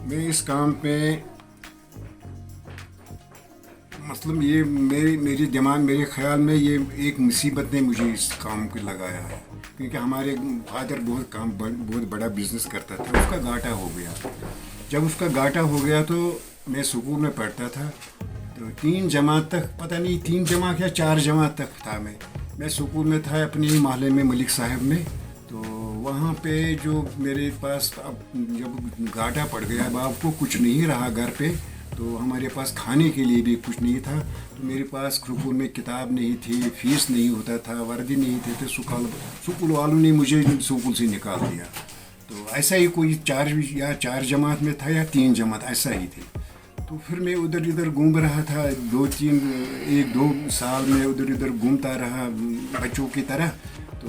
मैं इस काम पे मतलब ये मेरे दिमाग मेरे ख्याल में ये एक मुसीबत ने मुझे इस काम को लगाया है, क्योंकि हमारे फादर बहुत बड़ा बिजनेस करता था। उसका घाटा हो गया। जब उसका घाटा हो गया तो मैं स्कूल में पढ़ता था, तो 3 जमात तक, पता नहीं 3 जमात या 4 जमात तक था मैं स्कूल में था अपने ही मोहल्ले में मलिक साहब में। तो वहाँ पे जो मेरे पास अब जब घाटा पड़ गया, अब आपको कुछ नहीं रहा घर पे, तो हमारे पास खाने के लिए भी कुछ नहीं था। तो मेरे पास स्कूल में किताब नहीं थी, फीस नहीं होता था, वर्दी नहीं थे, तो स्कूल वालों ने मुझे स्कूल से निकाल दिया। तो ऐसा ही कोई 4 जमात में था या 3 जमात ऐसा ही थे। तो फिर मैं उधर इधर घूम रहा था, 1-2 साल में उधर इधर घूमता रहा बच्चों की तरह। तो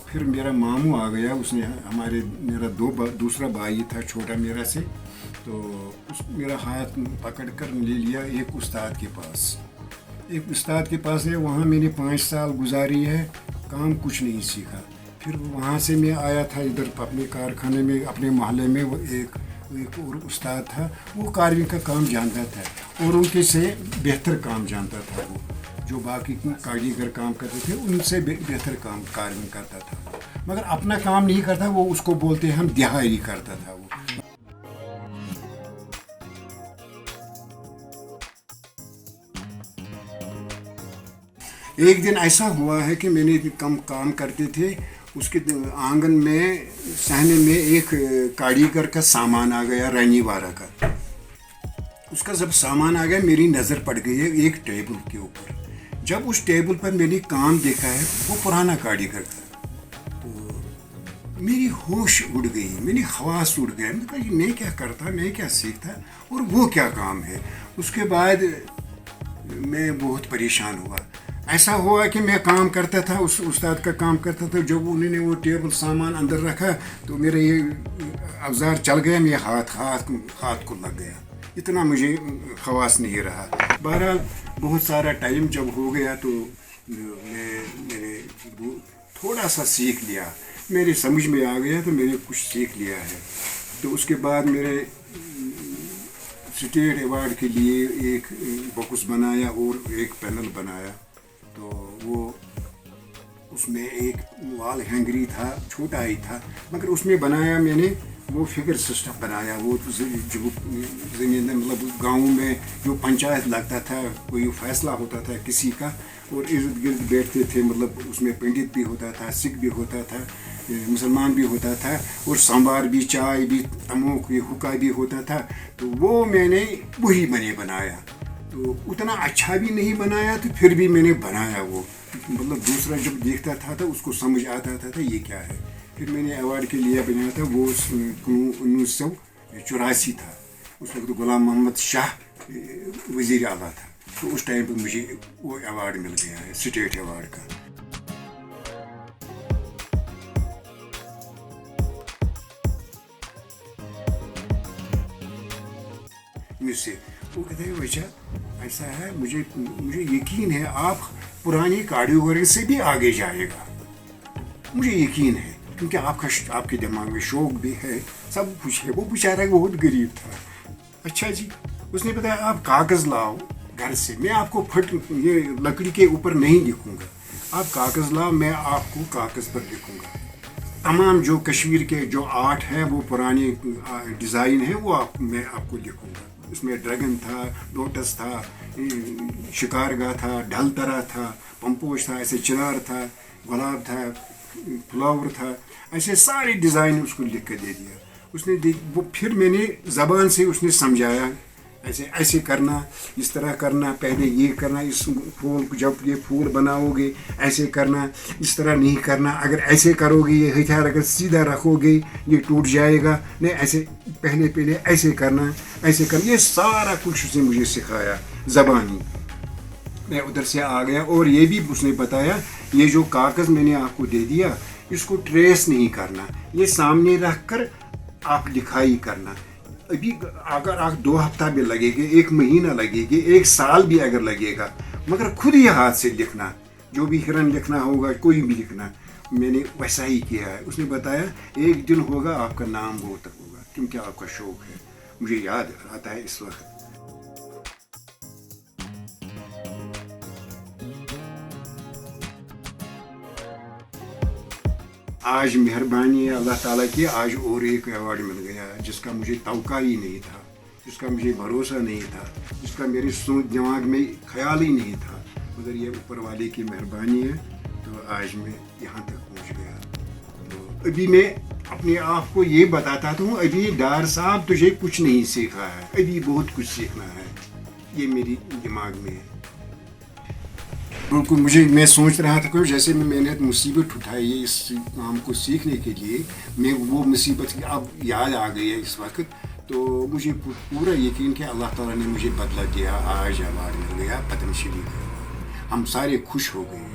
फिर मेरा मामू आ गया, उसने मेरा दूसरा भाई था छोटा मेरा से, तो मेरा हाथ पकड़ कर ले लिया एक उस्ताद के पास है। वहाँ मैंने 5 साल गुजारी है, काम कुछ नहीं सीखा। फिर वहाँ से मैं आया था इधर अपने कारखाने में, अपने मोहल्ले में वो एक और उस्ताद था, वो कार्विंग का काम जानता था और उनके से बेहतर काम जानता था। वो जो बाकी कारीगर काम करते थे उनसे बेहतर काम कार्विंग करता था, मगर अपना काम नहीं करता। वो उसको बोलते हम दिहाड़ी करता था वो। एक दिन ऐसा हुआ है कि मैंने काम करते थे, उसके आंगन में सहने में एक कारीगर का सामान आ गया, रानी वारा का। उसका जब सामान आ गया, मेरी नज़र पड़ गई है एक टेबल के ऊपर। जब उस टेबल पर मैंने काम देखा है, वो पुराना कारीगर का, तो मेरी होश उड़ गई, मेरी हवास उड़ गया। मैं क्या करता, मैं क्या सीखता और वो क्या काम है। उसके बाद मैं बहुत परेशान हुआ। ऐसा हुआ कि मैं काम करता था, उस उस्ताद का काम करता था। जब उन्होंने वो टेबल सामान अंदर रखा तो मेरा ये औजार चल गया, मेरे हाथ को लग गया। इतना मुझे खवास नहीं रहा। बहरहाल बहुत सारा टाइम जब हो गया तो मैंने थोड़ा सा सीख लिया, मेरे समझ में आ गया, तो मैंने कुछ सीख लिया है। तो उसके बाद मेरे स्टेट अवार्ड के लिए एक बॉक्स बनाया और एक पैनल बनाया। तो वो उसमें एक वॉल हैंगरी था, छोटा ही था, मगर उसमें बनाया मैंने वो फिगर सिस्टम बनाया। वो जो ज़मीन मतलब गाँव में जो पंचायत लगता था, कोई फैसला होता था किसी का, और इर्द गिर्द बैठते थे, मतलब उसमें पंडित भी होता था, सिख भी होता था, मुसलमान भी होता था, और सांबार भी, चाय भी, तमोक भी, हुक्का भी होता था। तो वो मैंने वही बनाया। तो उतना अच्छा भी नहीं बनाया, तो फिर भी मैंने बनाया वो। मतलब दूसरा जब देखता था तो उसको समझ आता था ये क्या है। फिर मैंने अवार्ड के लिए बनाया था, वो 1984 था। उस वक्त गुलाम मोहम्मद शाह वज़ीर आला था। तो उस टाइम पर मुझे वो अवार्ड मिल गया है, स्टेट अवार्ड का। मुझसे वो कहते हैं वजह ऐसा है, मुझे यकीन है आप पुरानी कारीगरी से भी आगे जाएगा, मुझे यकीन है, क्योंकि आपके दिमाग में शौक भी है, सब कुछ है। वो बेचारा बहुत गरीब था। अच्छा जी, उसने बताया आप कागज़ लाओ घर से, मैं आपको ये लकड़ी के ऊपर नहीं लिखूँगा, आप कागज़ लाओ, मैं आपको कागज़ पर लिखूँगा। तमाम जो कश्मीर के जो आर्ट है, वो पुराने डिज़ाइन है, वो मैं आपको लिखूँगा। उसमें ड्रैगन था, लोटस था, शिकारगा था, ढलतरा था, पंपोश था, ऐसे चिनार था, गुलाब था, फ्लावर था, ऐसे सारे डिज़ाइन उसको लिख कर दे दिया उसने। वो फिर मैंने ज़बान से उसने समझाया, ऐसे करना, इस तरह करना, पहले ये करना, इस फूल जब ये फूल बनाओगे ऐसे करना, इस तरह नहीं करना, अगर ऐसे करोगे ये हथियार अगर सीधा रखोगे ये टूट जाएगा, नहीं ऐसे पहले ऐसे करना, ये सारा कुछ उसने मुझे सिखाया ज़बानी। मैं उधर से आ गया, और ये भी उसने बताया ये जो कागज़ मैंने आपको दे दिया इसको ट्रेस नहीं करना, ये सामने रख कर आप लिखाई करना। अभी अगर आप 2 हफ्ता भी लगेगा, 1 महीना लगेगा, 1 साल भी अगर लगेगा, मगर खुद ही हाथ से लिखना, जो भी हिरन लिखना होगा, कोई भी लिखना। मैंने वैसा ही किया है। उसने बताया एक दिन होगा आपका नाम बहुत होगा, क्योंकि आपका शौक है। मुझे याद आता है इस वक्त। आज मेहरबानी है अल्लाह ताला की, आज और एक अवार्ड मिल गया जिसका मुझे तवक्का ही नहीं था, जिसका मुझे भरोसा नहीं था, जिसका मेरे सोच दिमाग में ख्याल ही नहीं था, मगर ये ऊपर वाले की मेहरबानी है तो आज मैं यहाँ तक पहुँच गया। तो अभी मैं अपने आप को ये बताता हूँ, अभी डार साहब तुझे कुछ नहीं सीखा है, अभी बहुत कुछ सीखना है, ये मेरी दिमाग में है। बिल्कुल मैं सोच रहा था कि जैसे मैंने मुसीबत उठाई है इस काम को सीखने के लिए, मैं वो मुसीबत अब याद आ गई है इस वक्त, तो मुझे पूरा यकीन कि अल्लाह ताला ने मुझे बदला दिया, आज अवार्ड मिल गया पद्मश्री का, हम सारे खुश हो गए।